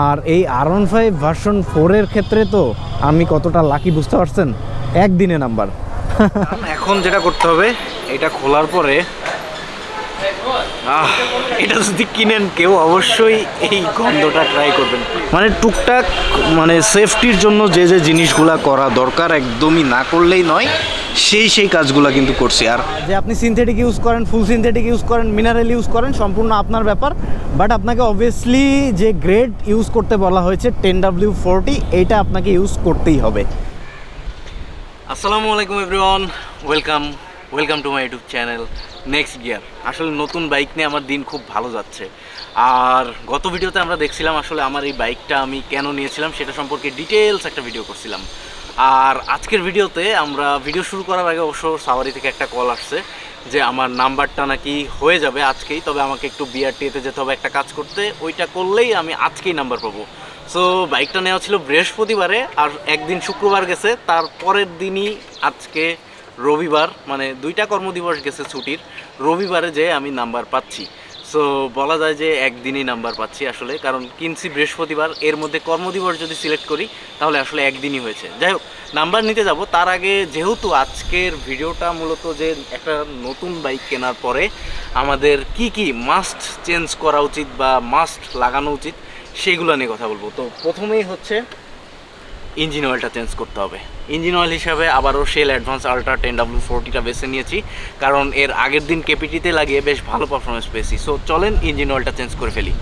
আর এই R15 version 4-এর ক্ষেত্রে তো আমি কতটা লাকি বুঝতে পারছেন, একদিনে নাম্বার। এখন যেটা করতে হবে, এটা খোলার পরে এটা যদি কিনেন কেউ অবশ্যই এই গন্ধটা ট্রাই করবেন। মানে টুকটাক মানে সেফটির জন্য যে যে জিনিসগুলা করা দরকার একদমই না করলেই নয়, সেই কাজগুলা কিন্তু করছি। আর যে আপনি সিনথেটিক ইউজ করেন, ফুল সিনথেটিক ইউজ করেন, মিনারেল ইউজ করেন, সম্পূর্ণ আপনার ব্যাপার। বাট আপনাকে অবভিয়াসলি যে গ্রেড ইউজ করতে বলা হয়েছে 10W40, এইটা আপনাকে ইউজ করতেই হবে। আসসালামু আলাইকুম everyone, welcome to my YouTube channel next gear. আসলে নতুন বাইক নিয়ে আমার দিন খুব ভালো যাচ্ছে। আর গত ভিডিওতে আমরা দেখছিলাম আসলে আমার এই বাইকটা আমি কেন নিয়েছিলাম সেটা সম্পর্কে ডিটেলস একটা ভিডিও করছিলাম। আর আজকের ভিডিওতে আমরা ভিডিও শুরু করার আগে অবশ্য সাওয়ারি থেকে একটা কল আসছে যে আমার নাম্বারটা নাকি হয়ে যাবে আজকেই, তবে আমাকে একটু বিআরটিতে যেতে হবে একটা কাজ করতে, ওইটা করলেই আমি আজকেই নাম্বার পাবো। সো বাইকটা নেওয়া ছিল বৃহস্পতিবারে, আর একদিন শুক্রবার গেছে, তার পরের দিনই আজকে রবিবার, মানে 2টা কর্মদিবস গেছে ছুটির, রবিবারে যে আমি নাম্বার পাচ্ছি। সো বলা যায় যে একদিনই নাম্বার পাচ্ছি আসলে, কারণ কিনছি বৃহস্পতিবার, এর মধ্যে কর্মদিবস যদি সিলেক্ট করি তাহলে আসলে একদিনই হয়েছে। যাই হোক, নাম্বার নিতে যাব তার আগে যেহেতু আজকের ভিডিওটা মূলত যে একটা নতুন বাইক কেনার পরে আমাদের কি মাস্ট চেঞ্জ করা উচিত বা মাস্ট লাগানো উচিত সেইগুলো নিয়ে কথা বলবো। তো প্রথমেই হচ্ছে ইঞ্জিন অয়েলটা চেঞ্জ করতে হবে। ইঞ্জিন অয়েল হিসাবে আবারও শেল অ্যাডভান্স আল্ট্রা 10W40টা বেছে নিয়েছি, কারণ এর আগের দিন কেপিটিতে লাগিয়ে বেশ ভালো পারফরমেন্স পেয়েছি। সো চলেন ইঞ্জিন অয়েলটা চেঞ্জ করে ফেলি।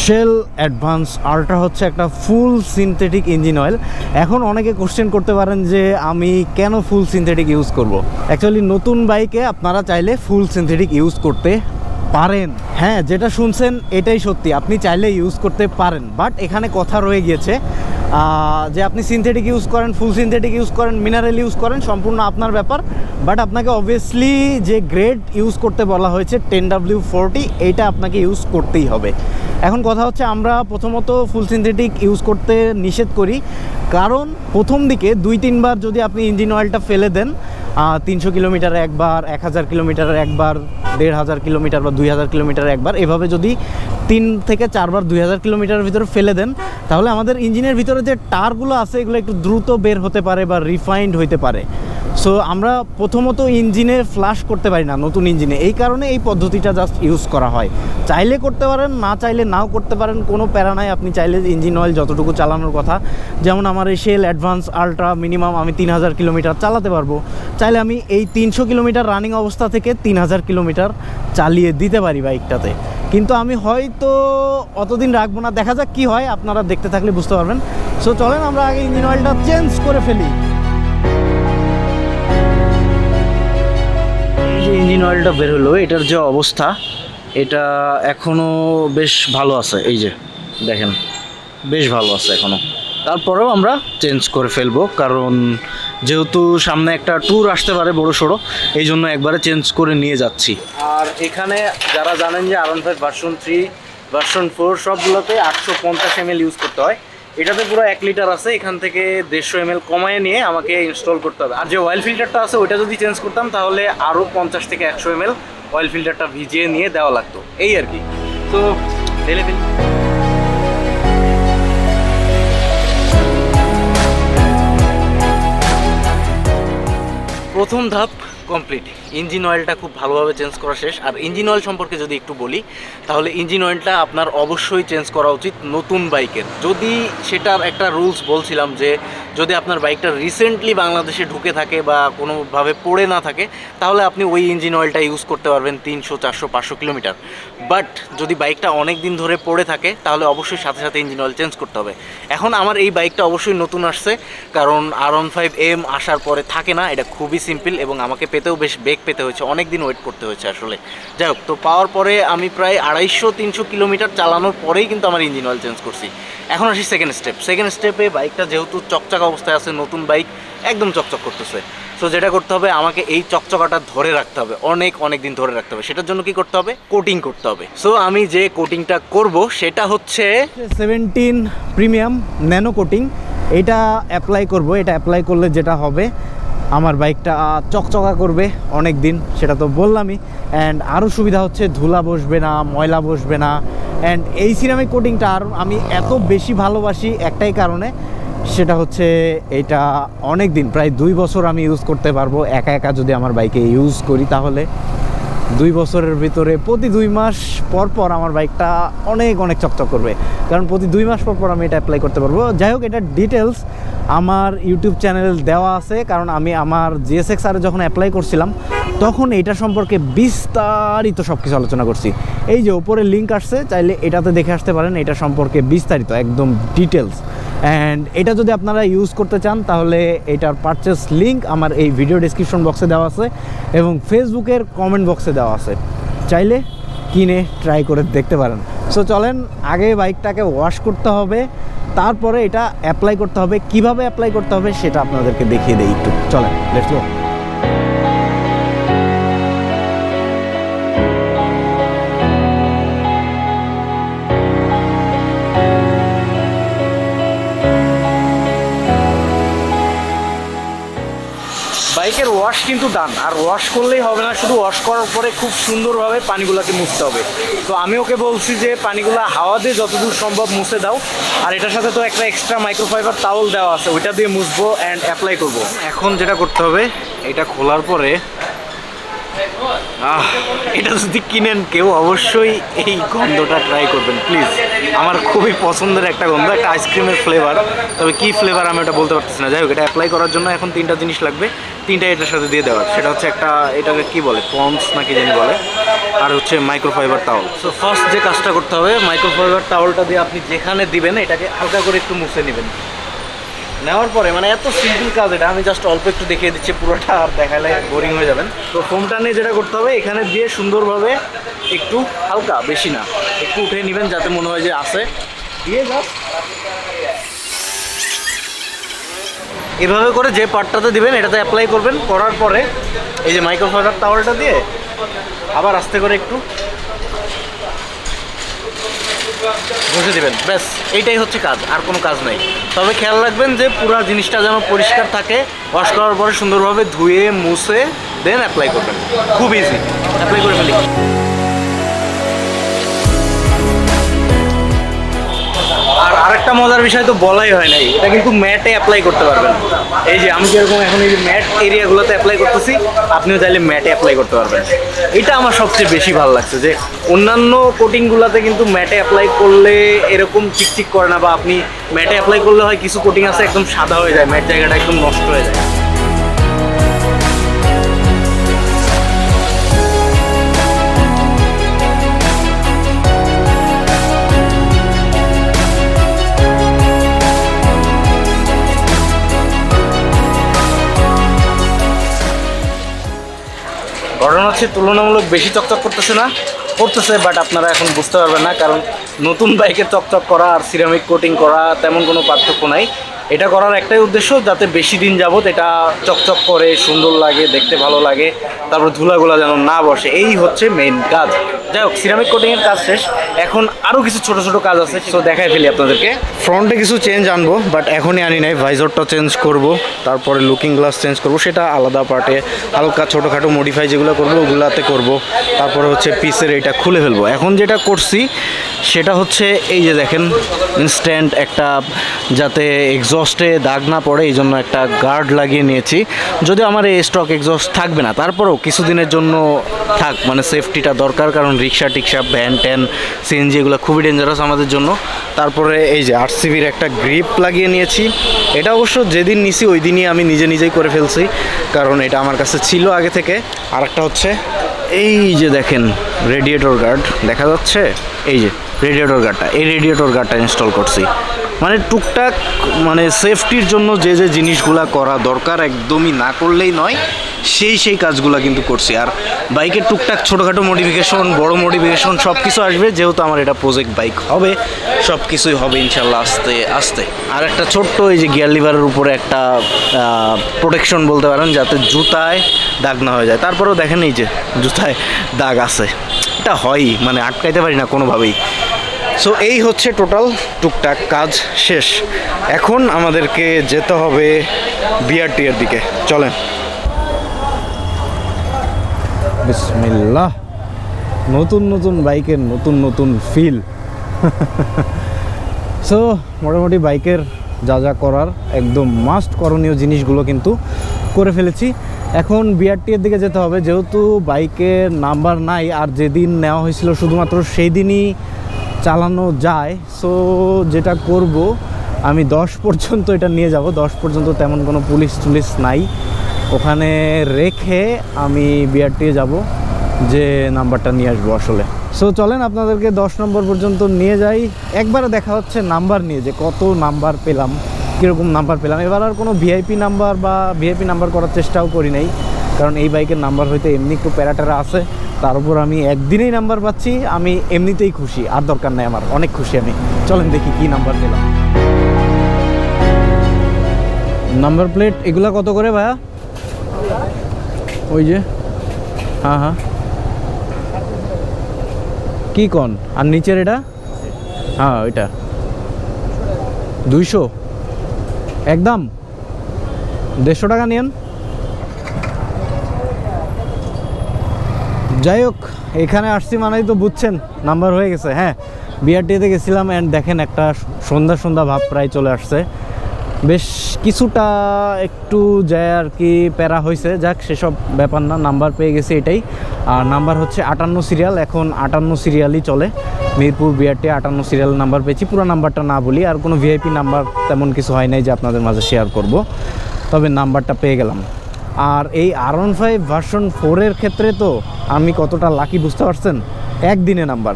শেল অ্যাডভান্স আল্ট্রা হচ্ছে একটা ফুল সিনথেটিক ইঞ্জিন অয়েল। এখন অনেকে কোশ্চেন করতে পারেন যে আমি কেন ফুল সিনথেটিক ইউজ করব। অ্যাকচুয়ালি নতুন বাইকে আপনারা চাইলে ফুল সিনথেটিক ইউজ করতে পারেন। হ্যাঁ, যেটা শুনছেন এটাই সত্যি, আপনি চাইলে ইউজ করতে পারেন। বাট এখানে কথা রয়ে গিয়েছে যে আপনি সিনথেটিক ইউজ করেন, ফুল সিনথেটিক ইউজ করেন, মিনারেল ইউজ করেন, সম্পূর্ণ আপনার ব্যাপার। বাট আপনাকে অবভিয়াসলি যে গ্রেড ইউজ করতে বলা হয়েছে 10W40, এইটা আপনাকে ইউজ করতেই হবে। এখন কথা হচ্ছে আমরা প্রথমত ফুল সিনথেটিক ইউজ করতে নিষেধ করি, কারণ প্রথম দিকে 2-3 বার যদি আপনি ইঞ্জিন অয়েলটা ফেলে দেন, 300 কিলোমিটারে একবার, 1000 কিলোমিটারে একবার, 1500 কিলোমিটার বা 2000 কিলোমিটারে একবার, এভাবে যদি 3 থেকে 4 বার 2000 কিলোমিটারের ভিতরে ফেলে দেন, তাহলে আমাদের ইঞ্জিনের ভিতরে যে টারগুলো আছে এগুলো একটু দ্রুত বের হতে পারে বা রিফাইন্ড হতে পারে। সো আমরা প্রথমত ইঞ্জিনে ফ্লাশ করতে পারি না নতুন ইঞ্জিনে, এই কারণে এই পদ্ধতিটা জাস্ট ইউজ করা হয়। চাইলে করতে পারেন, না চাইলে নাও করতে পারেন, কোনো প্যারা নাই। আপনি চাইলে ইঞ্জিন অয়েল যতটুকু চালানোর কথা, যেমন আমার এই শেল অ্যাডভান্স আল্ট্রা মিনিমাম আমি 3000 কিলোমিটার চালাতে পারবো, চাইলে আমি এই 300 কিলোমিটার রানিং অবস্থা থেকে 3000 কিলোমিটার চালিয়ে দিতে পারি বাইকটাতে। কিন্তু আমি হয়তো অতদিন রাখবো না, দেখা যাক কী হয়, আপনারা দেখতে থাকলে বুঝতে পারবেন। সো চলেন আমরা আগে ইঞ্জিন অয়েলটা চেঞ্জ করে ফেলি। ইঞ্জিন অয়েলটা বের হলো, এটার যে অবস্থা এটা এখনও বেশ ভালো আছে, এই যে দেখেন বেশ ভালো আছে এখনও। তারপরেও আমরা চেঞ্জ করে ফেলবো, কারণ যেহেতু সামনে একটা ট্যুর আসতে পারে বড় সড়ো, এই জন্য একবারে চেঞ্জ করে নিয়ে যাচ্ছি। আর এখানে যারা জানেন যে R15 ভার্সন 3 ভার্সন 4 সবগুলোতে 850 ml ইউজ করতে হয়, এটাতে পুরো 1 লিটার আছে, এখান থেকে 150 ml কমায় নিয়ে আমাকে ইনস্টল করতে হবে। আর যে অয়েল ফিল্টারটা আছে ওইটা যদি চেঞ্জ করতাম তাহলে আরও 50 থেকে 100 ml অয়েল ফিল্টারটা ভিজিয়ে নিয়ে দেওয়া লাগতো, এই আর কি। তো ঢেলে ফেলি। প্রথম ধাপ কমপ্লিট, ইঞ্জিন অয়েলটা খুব ভালোভাবে চেঞ্জ করা শেষ। আর ইঞ্জিন অয়েল সম্পর্কে যদি একটু বলি, তাহলে ইঞ্জিন অয়েলটা আপনার অবশ্যই চেঞ্জ করা উচিত নতুন বাইকের। যদি সেটার একটা রুলস বলছিলাম যে যদি আপনার বাইকটা রিসেন্টলি বাংলাদেশে ঢুকে থাকে বা কোনোভাবে পড়ে না থাকে, তাহলে আপনি ওই ইঞ্জিন অয়েলটা ইউজ করতে পারবেন 300, 400, 500 কিলোমিটার। বাট যদি বাইকটা অনেক দিন ধরে পড়ে থাকে তাহলে অবশ্যই সাথে সাথে ইঞ্জিন অয়েল চেঞ্জ করতে হবে। এখন আমার এই বাইকটা অবশ্যই নতুন আসছে, কারণ R15M আসার পরে থাকে না, এটা খুবই সিম্পল এবং আমাকে পেতেও বেশ বেগ পেতে হয়েছে, অনেক দিন ওয়েট করতে হয়েছে আসলে। যাই হোক, তো পাওয়ার পরে আমি প্রায় 250-300 কিলোমিটার চালানোর পরেই কিন্তু আমার ইঞ্জিন অয়েল চেঞ্জ করছি। এখন আসি সেকেন্ড স্টেপে। বাইকটা যেহেতু চকচকা অবস্থায় আছে, নতুন বাইক একদম চকচক করতেছে। সো যেটা করতে হবে, আমাকে এই চকচকাটা ধরে রাখতে হবে, অনেক দিন ধরে রাখতে হবে। সেটার জন্য কি করতে হবে? কোটিং করতে হবে। সো আমি যে কোটিংটা করব সেটা হচ্ছে 17 প্রিমিয়াম ন্যানো কোটিং। এটা অ্যাপ্লাই করব। এটা অ্যাপ্লাই করলে যেটা হবে, আমার বাইকটা চকচকা করবে অনেক দিন, সেটা তো বললামই। অ্যান্ড আরও সুবিধা হচ্ছে ধুলা বসবে না, ময়লা বসবে না, অ্যান্ড এই সিরামিক কোটিংটা আর আমি এত বেশি ভালোবাসি একটাই কারণে, সেটা হচ্ছে এটা অনেক দিন, প্রায় 2 বছর আমি ইউজ করতে পারবো একা একা যদি আমার বাইকে ইউজ করি, তাহলে 2 বছরের ভিতরে প্রতি 2 মাস পর পর আমার বাইকটা অনেক অনেক চকচক করবে, কারণ প্রতি 2 মাস পর পর আমি এটা অ্যাপ্লাই করতে পারবো। যাই হোক, এটার ডিটেলস আমার ইউটিউব চ্যানেল দেওয়া আছে, কারণ আমি আমার GSX-R যখন অ্যাপ্লাই করছিলাম তখন এটা সম্পর্কে বিস্তারিত সব কিছু আলোচনা করছি। এই যে ওপরে লিঙ্ক আসছে, চাইলে এটাতে দেখে আসতে পারেন, এটা সম্পর্কে বিস্তারিত একদম ডিটেলস। অ্যান্ড এটা যদি আপনারা ইউজ করতে চান তাহলে এটার পারচেস লিঙ্ক আমার এই ভিডিও ডেসক্রিপশন বক্সে দেওয়া আছে এবং ফেসবুকের কমেন্ট বক্সে দেওয়া আছে, চাইলে কিনে ট্রাই করে দেখতে পারেন। সো চলেন, আগে বাইকটাকে ওয়াশ করতে হবে, তারপরে এটা অ্যাপ্লাই করতে হবে। কিভাবে অ্যাপ্লাই করতে হবে সেটা আপনাদেরকে দেখিয়ে দেই একটু, চলেন লেটস গো। বাইকের ওয়াশ কিন্তু ডান, আর ওয়াশ করলেই হবে না, শুধু ওয়াশ করার পরে খুব সুন্দরভাবে পানিগুলোকে মুছতে হবে। তো আমি ওকে বলছি যে পানিগুলো হাওয়া দিয়ে যতদূর সম্ভব মুছে দাও, আর এটার সাথে তো একটা এক্সট্রা মাইক্রোফাইবার টাওয়েল দেওয়া আছে, ওইটা দিয়ে মুছবো অ্যান্ড অ্যাপ্লাই করব। এখন যেটা করতে হবে, এটা খোলার পরে এটা যদি কিনেন কেউ অবশ্যই এই গন্ধটা ট্রাই করবেন প্লিজ। আমার খুবই পছন্দের একটা গন্ধ, একটা আইসক্রিমের ফ্লেভার, তবে কি ফ্লেভার আমি ওটা বলতে পারতেছি না। যাই হোক, এটা অ্যাপ্লাই করার জন্য এখন 3টা জিনিস লাগবে, 3টা এটার সাথে দিয়ে দেওয়ার। সেটা হচ্ছে একটা, এটাকে কি বলে, পন্স না কি জানি বলে, আর হচ্ছে মাইক্রোফাইবার টাওয়েল। সো ফার্স্ট যে কাজটা করতে হবে, মাইক্রোফাইবার টাওয়েলটা দিয়ে আপনি যেখানে দিবেন এটাকে হালকা করে একটু মুছে নেবেন। নেওয়ার পরে, মানে এত সিম্পল কাজ এটা, আমি জাস্ট অল্প একটু দেখিয়ে দিচ্ছি, পুরোটা আর দেখালে বোরিং হয়ে যাবেন। তো ফোমটা নিয়ে যেটা করতে হবে, এখানে দিয়ে সুন্দরভাবে একটু হালকা, বেশি না, একটু উঠে নেবেন যাতে মনে হয় যে আছে, দিয়ে জাস্ট এভাবে করে যে পার্টটাতে দিবেন এটাতে অ্যাপ্লাই করবেন। করার পরে এই যে মাইক্রোফাইবার টাওয়েলটা দিয়ে আবার আস্তে করে একটু ঘষে দেবেন, ব্যাস এইটাই হচ্ছে কাজ, আর কোনো কাজ নাই। তবে খেয়াল রাখবেন যে পুরো জিনিসটা যেন পরিষ্কার থাকে। ওয়াশ করার পরে সুন্দরভাবে ধুয়ে মুছে দেন অ্যাপ্লাই করবেন, খুব ইজি, অ্যাপ্লাই করে ফেলি। আর আরেকটা মজার বিষয় তো বলাই হয় নাই, এটা কিন্তু ম্যাটে অ্যাপ্লাই করতে পারবেন। এই যে আমি যেরকম এখন এই যে ম্যাট এরিয়াগুলোতে অ্যাপ্লাই করতেছি, আপনিও চাইলে ম্যাটে অ্যাপ্লাই করতে পারবেন। এটা আমার সবচেয়ে বেশি ভালো লাগছে যে অন্যান্য কোটিংগুলোতে কিন্তু ম্যাটে অ্যাপ্লাই করলে এরকম চিকচিক করে না, বা আপনি ম্যাটে অ্যাপ্লাই করলে হয় কিছু কোটিং আছে একদম সাদা হয়ে যায়, ম্যাট জায়গাটা একদম নষ্ট হয়ে যায়। ঘটনা হচ্ছে তুলনামূলক বেশি চকচক করতেছে না, করতেছে, বাট আপনারা এখন বুঝতে পারবেন না, কারণ নতুন বাইকে চকচক করা আর সিরামিক কোটিং করা তেমন কোনো পার্থক্য নাই। এটা করার একটাই উদ্দেশ্য, যাতে বেশি দিন যাবত এটা চকচক করে, সুন্দর লাগে, দেখতে ভালো লাগে, তারপর ধুলাগুলা যেন না বসে, এই হচ্ছে মেইন কাজ। যাই হোক, সিরামিক কোটিংয়ের কাজ শেষ, এখন আরও কিছু ছোট ছোট কাজ আছে, তো দেখাই ফেলি আপনাদেরকে। ফ্রন্টে কিছু চেঞ্জ আনবো, বাট এখনই আনি নাই। ভাইজরটা চেঞ্জ করব, তারপরে লুকিং গ্লাস চেঞ্জ করব, সেটা আলাদা পার্টে। হালকা ছোটোখাটো মডিফাই যেগুলো করবো ওগুলাতে করব। তারপরে হচ্ছে পিসের এটা খুলে ফেলবো। এখন যেটা করছি সেটা হচ্ছে এই যে দেখেন, ইনস্ট্যান্ট একটা, যাতে এক্সস্টে দাগ না পড়ে এই জন্য একটা গার্ড লাগিয়ে নিয়েছি। যদিও আমার এই স্টক এক্সস্ট থাকবে না, তারপরেও কিছুদিনের জন্য থাক, মানে সেফটিটা দরকার, কারণ রিক্সা টিক্সা, ভ্যান ট্যান, সিএনজি এগুলো খুবই ডেঞ্জারাস আমাদের জন্য। তারপরে এই যে RCBর একটা গ্রিপ লাগিয়ে নিয়েছি। এটা অবশ্য যেদিন নিছি ওই দিনই আমি নিজেই করে ফেলছি, কারণ এটা আমার কাছে ছিল আগে থেকে। আর একটা হচ্ছে এই যে দেখেন রেডিয়েটর গার্ড, দেখা যাচ্ছে এই যে রেডিয়েটর গার্ডটা, এই রেডিয়েটর গার্ডটা ইনস্টল করছি। মানে টুকটাক, মানে সেফটির জন্য যে যে জিনিসগুলা করা দরকার, একদমই না করলেই নয়, সেই কাজগুলো কিন্তু করছি। আর বাইকের টুকটাক ছোটোখাটো মডিফিকেশন, বড় মডিফিকেশন সব কিছু আসবে, যেহেতু আমার এটা প্রজেক্ট বাইক হবে, সব কিছুই হবে ইনশাল্লাহ আস্তে আস্তে। আর একটা ছোট্ট এই যে গিয়ার লিভারের উপরে একটা প্রোটেকশন বলতে পারেন, যাতে জুতায় দাগ না হয়ে যায়। তারপরেও দেখেন এই যে জুতায় দাগ আছে, এটা হয়ই, মানে আটকাইতে পারি না কোনোভাবেই। সো এই হচ্ছে টোটাল টুকটাক কাজ শেষ। এখন আমাদেরকে যেতে হবে BRT এর দিকে, চলেন। বিসমিল্লাহ। নতুন বাইকের নতুন ফিল, সো মোটামুটি বাইকের যা যা করার একদম মাস্ট করণীয় জিনিসগুলো কিন্তু করে ফেলেছি। এখন বিআরটি এর দিকে যেতে হবে, যেহেতু বাইকের নাম্বার নাই আর যেদিন নেওয়া হয়েছিল শুধুমাত্র সেই দিনই চালানো যায়। সো যেটা করব, আমি 10 পর্যন্ত এটা নিয়ে যাব। 10 পর্যন্ত তেমন কোনো পুলিশ টুলিশ নাই, ওখানে রেখে আমি বিআরটি যাব, যে নাম্বারটা নিয়ে আসবো আসলে। সো চলেন আপনাদেরকে 10 নম্বর পর্যন্ত নিয়ে যাই। একবারে দেখা হচ্ছে নাম্বার নিয়ে, যে কত নাম্বার পেলাম, কীরকম নাম্বার পেলাম। এবার আর কোনো ভিআইপি নাম্বার বা ভিআইপি নাম্বার করার চেষ্টাও করি নাই, কারণ এই বাইকের নাম্বার হইতে এমনি একটু প্যারাটেরা আছে, তার উপর আমি একদিনেই নাম্বার পাচ্ছি, আমি এমনিতেই খুশি, আর দরকার নাই আমার, অনেক খুশি আমি। চলেন দেখি কি নাম্বার পেলাম। নাম্বার প্লেট এগুলা কত করে ভাইয়া? ওই যে হ্যাঁ হ্যাঁ, কি কন? আর নিচের এটা? হ্যাঁ ওইটা 200, একদম 150 টাকা নিয়েন। যাই হোক, এখানে আসছি মানেই তো বুঝছেন নাম্বার হয়ে গেছে। হ্যাঁ, বিআরটিতে গেছিলাম অ্যান্ড দেখেন একটা সন্ধ্যা সন্ধ্যা ভাব প্রায় চলে আসছে। বেশ কিছুটা একটু যায় আর কি, প্যারা হয়েছে, যাক সেসব ব্যাপার না, নাম্বার পেয়ে গেছি এটাই। আর নাম্বার হচ্ছে 58 সিরিয়াল, এখন 58 সিরিয়ালই চলে। মিরপুর বিআরটি 58 সিরিয়াল নাম্বার পেয়েছি। পুরো নাম্বারটা না বলি, আর কোনো ভিআইপি নাম্বার তেমন কিছু হয় নাই যে আপনাদের মাঝে শেয়ার করব, তবে নাম্বারটা পেয়ে গেলাম। আর এই R15 ভার্সন 4 এর ক্ষেত্রে তো আমি কতটা লাকি বুঝতে পারছেন, একদিনে নাম্বার।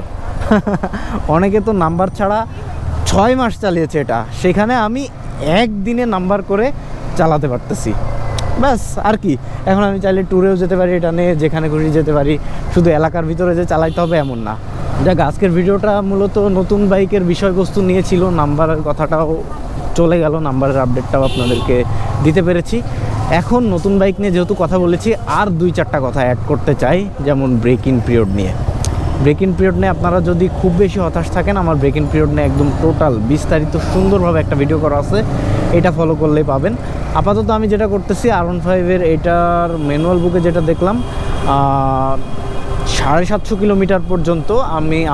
অনেকে তো নাম্বার ছাড়া 6 মাস চালিয়েছে এটা, সেখানে আমি একদিনে নাম্বার করে চালাতে পারতেছি। ব্যাস আর কি, এখন আমি চাইলে ট্যুরেও যেতে পারি এটা নিয়ে, যেখানে খুশি যেতে পারি, শুধু এলাকার ভিতরে যে চালাইতে হবে এমন না। যাক, আজকের ভিডিওটা মূলত নতুন বাইকের বিষয়বস্তু নিয়ে ছিল, নাম্বারের কথাটাও চলে গেল, নাম্বারের আপডেটটাও আপনাদেরকে দিতে পেরেছি। এখন নতুন বাইক নিয়ে যেহেতু কথা বলেছি, আর 2-4টা কথা অ্যাড করতে চাই, যেমন ব্রেক ইন পিরিয়ড নিয়ে। ব্রেক ইন পিরিয়ড নিয়ে আপনারা যদি খুব বেশি হতাশ থাকেন, আমার ব্রেক ইন পিরিয়ড নিয়ে একদম টোটাল বিস্তারিত সুন্দরভাবে একটা ভিডিও করা আছে, এটা ফলো করলেই পাবেন। আপাতত আমি যেটা করতেছি, R15-এর এটার ম্যানুয়াল বুকে যেটা দেখলাম, 750 কিলোমিটার পর্যন্ত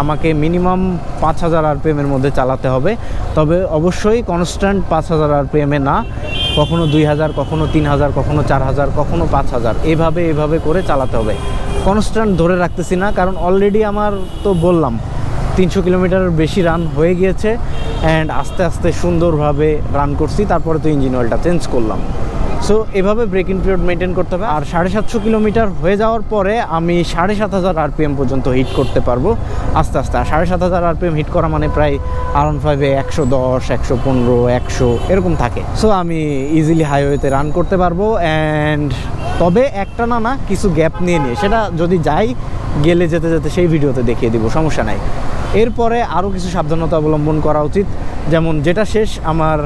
আমাকে মিনিমাম 5000 আরপিএমের মধ্যে চালাতে হবে। তবে অবশ্যই কনস্ট্যান্ট 5000 আরপিএমে না, কখনো 2000, কখনো 3000, কখনো 4000, কখনো 5000, এভাবে করে চালাতে হবে। কনস্ট্যান্ট ধরে রাখতেছি না, কারণ অলরেডি আমার তো বললাম 300 কিলোমিটার বেশি রান হয়ে গিয়েছে, অ্যান্ড আস্তে আস্তে সুন্দরভাবে রান করছি, তারপরে তো ইঞ্জিন অয়েলটা চেঞ্জ করলাম। সো এভাবে ব্রেক ইন পিরিয়ড মেনটেন করতে হবে। আর 750 কিলোমিটার হয়ে যাওয়ার পরে আমি 7500 আরপিএম পর্যন্ত হিট করতে পারবো আস্তে আস্তে। আর 7500 আরপিএম হিট করা মানে প্রায় R15-এ 110, 115, 100 এরকম থাকে। সো আমি ইজিলি হাইওয়েতে রান করতে পারবো। অ্যান্ড তবে একটা না কিছু গ্যাপ নিয়ে সেটা যদি যাই, গেলে যেতে যেতে সেই ভিডিওতে দেখিয়ে দিব, সমস্যা নাই। এরপরে আরও কিছু সাবধানতা অবলম্বন করা উচিত, যেমন যেটা শেষ আমার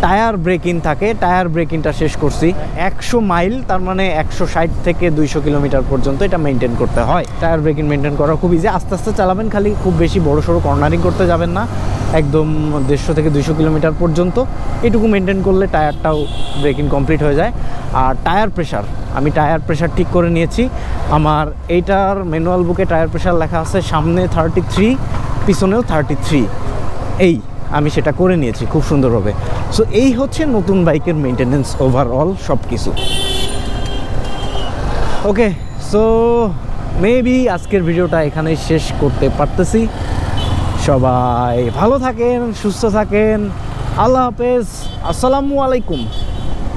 টায়ার ব্রেক ইন থাকে, টায়ার ব্রেক ইনটা শেষ করছি 100 মাইল, তার মানে 160 থেকে 200 কিলোমিটার পর্যন্ত এটা মেনটেন করতে হয়। টায়ার ব্রেক ইন মেনটেন করা খুব ইজি, আস্তে আস্তে চালাবেন, খালি খুব বেশি বড় সড়ো কর্নারিং করতে যাবেন না, একদম 150 থেকে 200 কিলোমিটার পর্যন্ত এটুকু মেনটেন করলে টায়ারটাও ব্রেক ইন কমপ্লিট হয়ে যায়। আর টায়ার প্রেশার, আমি টায়ার প্রেশার ঠিক করে নিয়েছি। আমার এইটার ম্যানুয়াল বুকে টায়ার প্রেশার লেখা আছে, সামনে 33, পিছনেও 33, এই আমি সেটা করে নিয়েছি খুব সুন্দরভাবে। সো এই হচ্ছে নতুন বাইকের মেনটেনেন্স ওভারঅল সব কিছু। ওকে, সো মেবি আজকের ভিডিওটা এখানেই শেষ করতে পারতেছি। সবাই ভালো থাকেন, সুস্থ থাকেন, আল্লাহ হাফেজ, আসসালামু আলাইকুম।